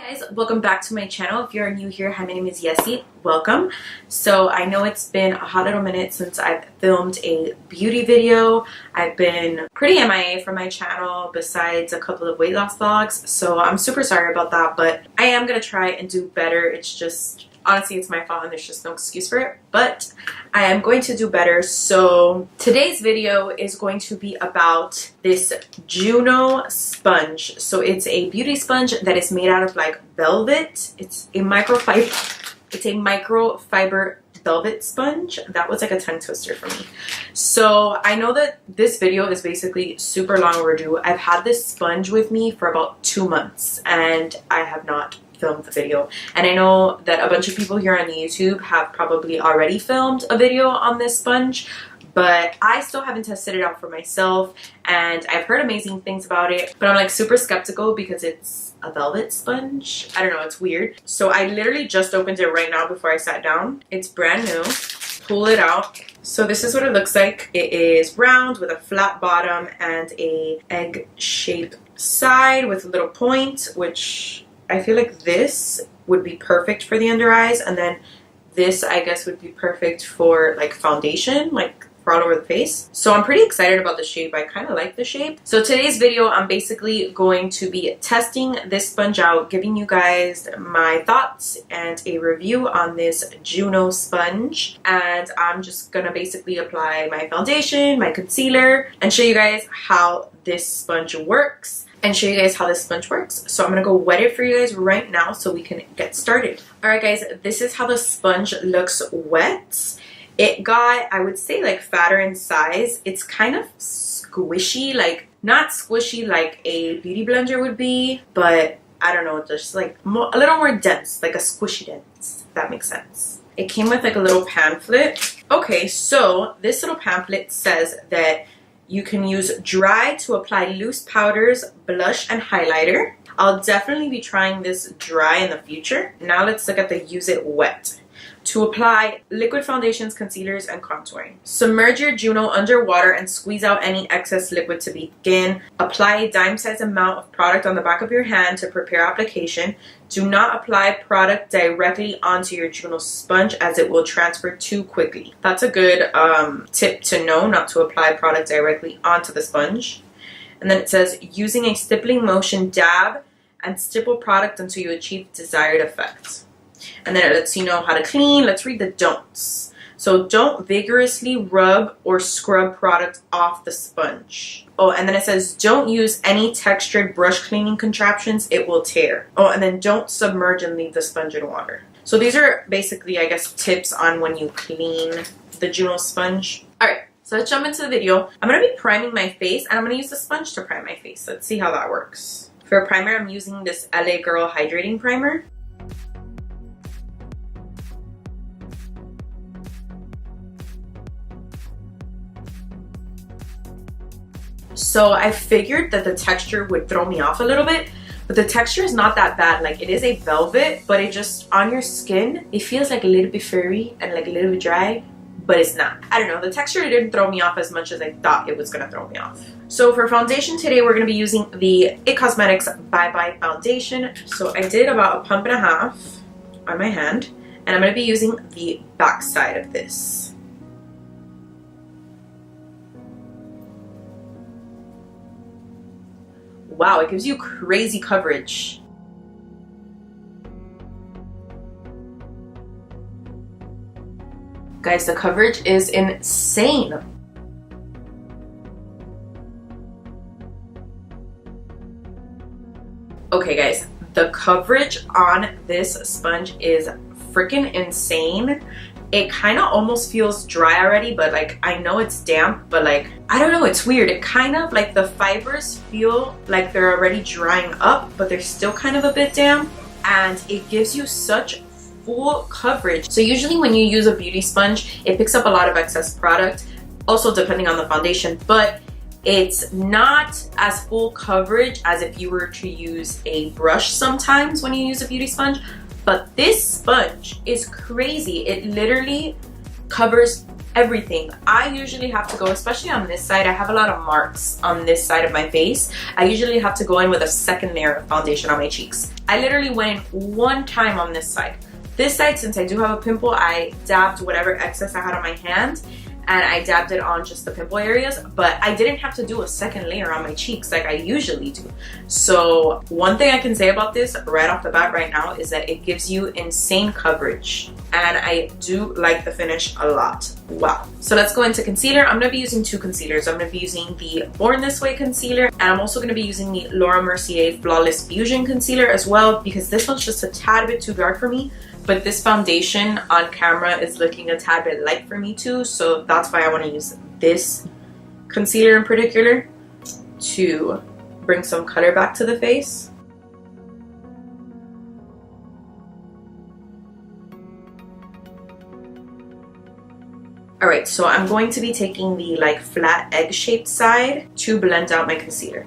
Guys, welcome back to my channel. If you're new here, hi, my name is Yesy. Welcome. So I know it's been a hot little minute since I've filmed a beauty video. I've been pretty MIA from my channel besides a couple of weight loss vlogs, so I'm super sorry about that, but I am gonna try and do better. It's just honestly, it's my fault and there's just no excuse for it, but I am going to do better. So today's video is going to be about this Juno sponge. So it's a beauty sponge that is made out of like velvet. It's a microfiber velvet sponge. That was like a tongue twister for me. So I know that this video is basically super long overdue. I've had this sponge with me for about 2 months and I have not filmed the video, and I know that a bunch of people here on YouTube have probably already filmed a video on this sponge, but I still haven't tested it out for myself, and I've heard amazing things about it, but I'm like super skeptical because it's a velvet sponge. I don't know, it's weird. So I literally just opened it right now before I sat down. It's brand new. Pull it out. So this is what it looks like. It is round with a flat bottom and a egg-shaped side with a little point, which I feel like this would be perfect for the under eyes, and then this I guess would be perfect for like foundation, like for all over the face. So I'm pretty excited about the shape. I kind of like the shape. So today's video, I'm basically going to be testing this sponge out, giving you guys my thoughts and a review on this Juno sponge, and I'm just gonna basically apply my foundation, my concealer, and show you guys how this sponge works. So I'm gonna go wet it for you guys right now so we can get started. All right guys, this is how the sponge looks wet. It got, I would say, like fatter in size. It's kind of squishy, like not squishy like a beauty blender would be, but I don't know, just like a little more dense, like a squishy dense, if that makes sense. It came with like a little pamphlet. Okay, so this little pamphlet says that you can use dry to apply loose powders, blush, and highlighter. I'll definitely be trying this dry in the future. Now let's look at the use it wet. To apply liquid foundations, concealers, and contouring. Submerge your Juno under water and squeeze out any excess liquid to begin. Apply a dime-sized amount of product on the back of your hand to prepare application. Do not apply product directly onto your Juno sponge as it will transfer too quickly. That's a good tip to know, not to apply product directly onto the sponge. And then it says, using a stippling motion, dab and stipple product until you achieve desired effect. And then it lets you know how to clean. Let's read the don'ts. So don't vigorously rub or scrub product off the sponge. Oh, and then it says don't use any textured brush cleaning contraptions. It will tear. Oh, and then don't submerge and leave the sponge in water. So these are basically, I guess, tips on when you clean the Juno sponge. All right, so let's jump into the video. I'm going to be priming my face, and I'm going to use the sponge to prime my face. Let's see how that works. For a primer, I'm using this LA Girl Hydrating Primer. So I figured that the texture would throw me off a little bit, but the texture is not that bad. Like, it is a velvet, but it just, on your skin, it feels like a little bit furry and like a little bit dry, but it's not. I don't know, the texture didn't throw me off as much as I thought it was gonna throw me off. So for foundation today, we're gonna be using the IT Cosmetics Bye Bye Foundation. So I did about 1.5 pumps on my hand, and I'm gonna be using the back side of this. Wow, it gives you crazy coverage. Guys, the coverage is insane. Okay guys, the coverage on this sponge is freaking insane. It kind of almost feels dry already, but like I know it's damp, but like I don't know, it's weird. It kind of like the fibers feel like they're already drying up, but they're still kind of a bit damp, and it gives you such full coverage. So usually when you use a beauty sponge, it picks up a lot of excess product, also depending on the foundation, but it's not as full coverage as if you were to use a brush sometimes when you use a beauty sponge. But this sponge is crazy. It literally covers everything. I usually have to go, especially on this side, I have a lot of marks on this side of my face. I usually have to go in with a second layer of foundation on my cheeks. I literally went in one time on this side. This side, since I do have a pimple, I dabbed whatever excess I had on my hand and I dabbed it on just the pimple areas, but I didn't have to do a second layer on my cheeks like I usually do. So one thing I can say about this right off the bat right now is that it gives you insane coverage, and I do like the finish a lot. Wow. So let's go into concealer. I'm gonna be using two concealers. I'm gonna be using the Born This Way concealer, and I'm also gonna be using the Laura Mercier Flawless Fusion concealer as well, because this one's just a tad bit too dark for me. But this foundation on camera is looking a tad bit light for me too, so that's why I want to use this concealer in particular to bring some color back to the face. Alright, so I'm going to be taking the like flat egg shaped side to blend out my concealer.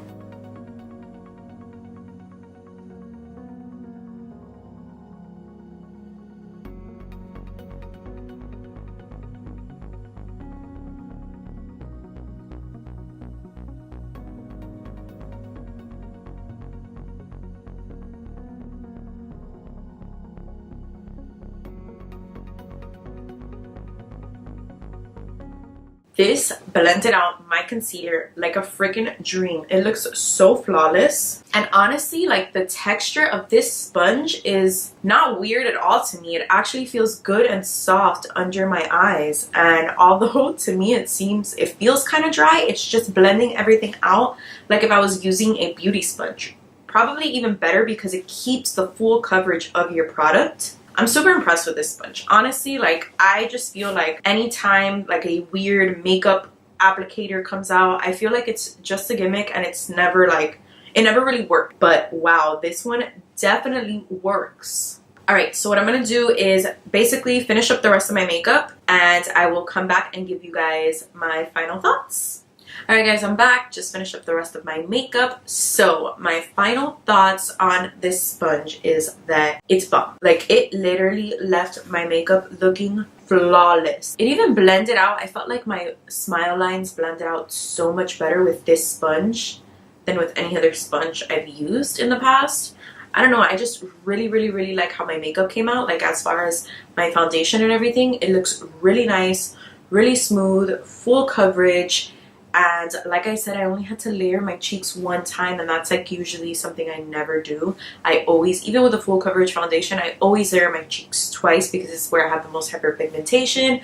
This blended out my concealer like a freaking dream. It looks so flawless. And honestly, like the texture of this sponge is not weird at all to me. It actually feels good and soft under my eyes. And although to me it feels kind of dry, it's just blending everything out like if I was using a beauty sponge. Probably even better because it keeps the full coverage of your product. I'm super impressed with this sponge. Honestly, like I just feel like anytime like a weird makeup applicator comes out, I feel like it's just a gimmick and it's never like, it never really worked. But wow, this one definitely works. Alright, so what I'm going to do is basically finish up the rest of my makeup and I will come back and give you guys my final thoughts. Alright guys, I'm back. Just finished up the rest of my makeup. So my final thoughts on this sponge is that it's bomb. Like it literally left my makeup looking flawless. It even blended out. I felt like my smile lines blended out so much better with this sponge than with any other sponge I've used in the past. I don't know, I just really like how my makeup came out. Like as far as my foundation and everything, it looks really nice, really smooth, full coverage. And like I said, I only had to layer my cheeks one time, and that's like usually something I never do. I always, even with a full coverage foundation, I always layer my cheeks twice because it's where I have the most hyperpigmentation.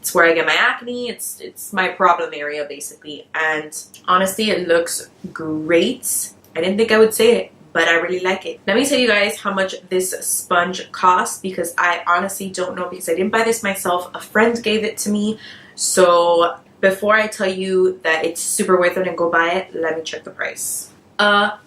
It's where I get my acne. It's my problem area basically. And honestly, it looks great. I didn't think I would say it, but I really like it. Let me tell you guys how much this sponge costs, because I honestly don't know, because I didn't buy this myself. A friend gave it to me. So before I tell you that it's super worth it and go buy it, let me check the price.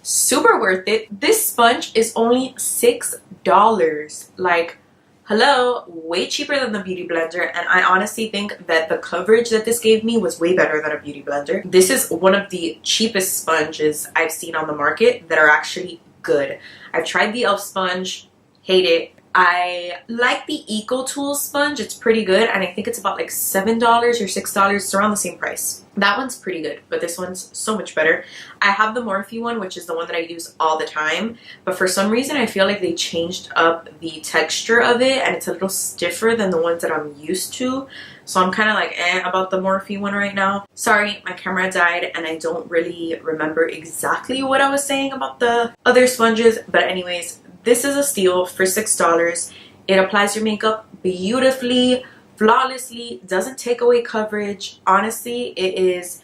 Super worth it. This sponge is only $6. Like, hello, way cheaper than the Beauty Blender, and I honestly think that the coverage that this gave me was way better than a Beauty Blender. This is one of the cheapest sponges I've seen on the market that are actually good. I've tried the e.l.f. sponge, hate it. I like the Eco Tools sponge. It's pretty good, and I think it's about like $7 or $6. It's around the same price. That one's pretty good, but this one's so much better. I have the Morphe one, which is the one that I use all the time, but for some reason I feel like they changed up the texture of it and it's a little stiffer than the ones that I'm used to. So I'm kind of like about the Morphe one right now. Sorry, my camera died and I don't really remember exactly what I was saying about the other sponges, but anyways, this is a steal for $6. It applies your makeup beautifully, flawlessly, doesn't take away coverage. Honestly, it is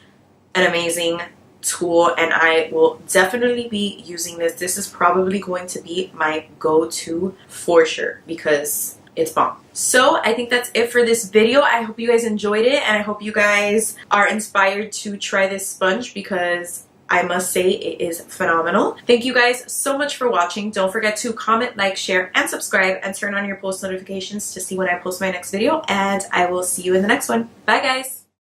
an amazing tool and I will definitely be using this. This is probably going to be my go-to for sure because it's bomb. So I think that's it for this video. I hope you guys enjoyed it and I hope you guys are inspired to try this sponge because I must say it is phenomenal. Thank you guys so much for watching. Don't forget to comment, like, share, and subscribe, and turn on your post notifications to see when I post my next video. And I will see you in the next one. Bye, guys.